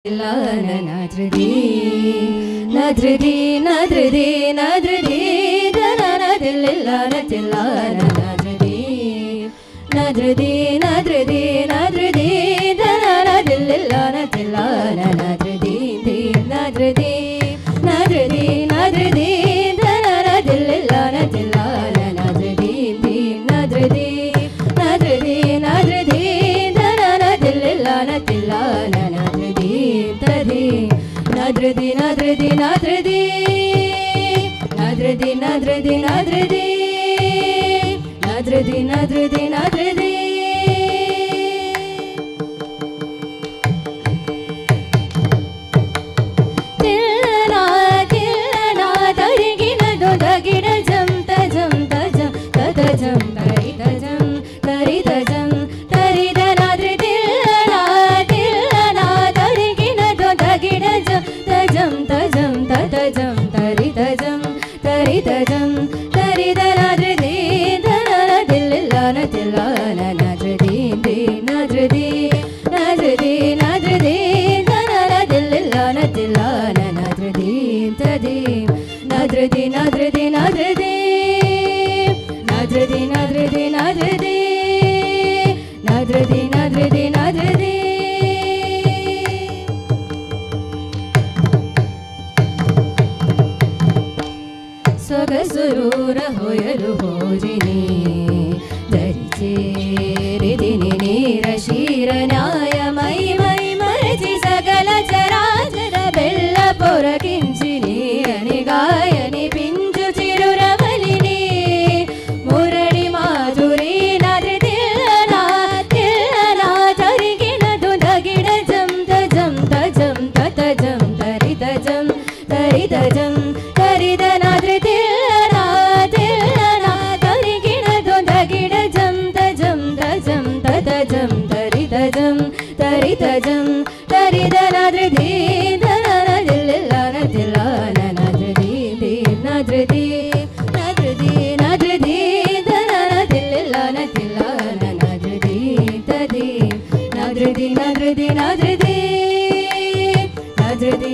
Nadridi, nadridi, nadridi, nadridi, danadilla, nadilla, nadridi, nadridi, nadridi, nadridi, danadilla, nadilla, nadridi, nadridi, nadridi, nadridi, danadilla, nadilla, nadridi, nadridi, nadridi, nadridi, danadilla, nadilla, Nadridi, nadridi, nadridi, nadridi, nadridi, nadridi, nadridi, nadridi, nadridi. Tillana, tillana, tariginadu dagida jam tajam tajam tajam taridajam taridajam tarida nadridi tillana tillana tariginadu dagida jam tajam tajam tajam taridajam taridajam taridanadridi danadillana tillana nadridi nadridi nadridi nadridi danadillana tillana nadridi tadi nadridi nadridi nadridi nadridi nadridi nadridi nadridi nadridi nadridi ಸೊಗಸುರೂರ ಹೊಯಲು ಹೋಜಿನಿ ಧರಿಚೇರಿದಿನಿ ನೀರ ಶೀರ ನ್ಯಾಯ ಮೈ ಮೈ ಮರಚಿ ಸಕಲ ಚರಾಚರ ಬೆಲ್ಲ ಪೊರಕಿಂಚಿನಿ ಅನಿಗಾಯನಿ pinch ಚಿರುರವಲಿನಿ Murali Madhuri ನದ್ರದಿಲ್ಲನ ತಿಲ್ಲನ ತರಿಗಿಣದು ದಗಿಡ ಜಂ ತಜಂ ತಜಂ ತತಜಂ ತರಿತಜಂ ತರಿತಜಂ ತರಿದ ನಾದ್ರದಿಲ್ಲನ ತಿಲ್ಲನ ತರಿಗಿಣದು ದಗಿಡ ಜಂ ತಜಂ ತಜಂ ತತಜಂ ತರಿತಜಂ ತರಿತಜಂ ತರಿದ ನಾದ್ರದಿ ಧನದಿಲ್ಲನ ತಿಲ್ಲನ ನಾದ್ರದಿ ನಾದ್ರದಿ ನಾದ್ರದಿ ನಾದ್ರದಿ ಧನದಿಲ್ಲನ ತಿಲ್ಲನ ನಾದ್ರದಿ ತದಿ ನಾದ್ರದಿ ನಾದ್ರದಿ ನಾದ್ರದಿ ನಾದ್ರದಿ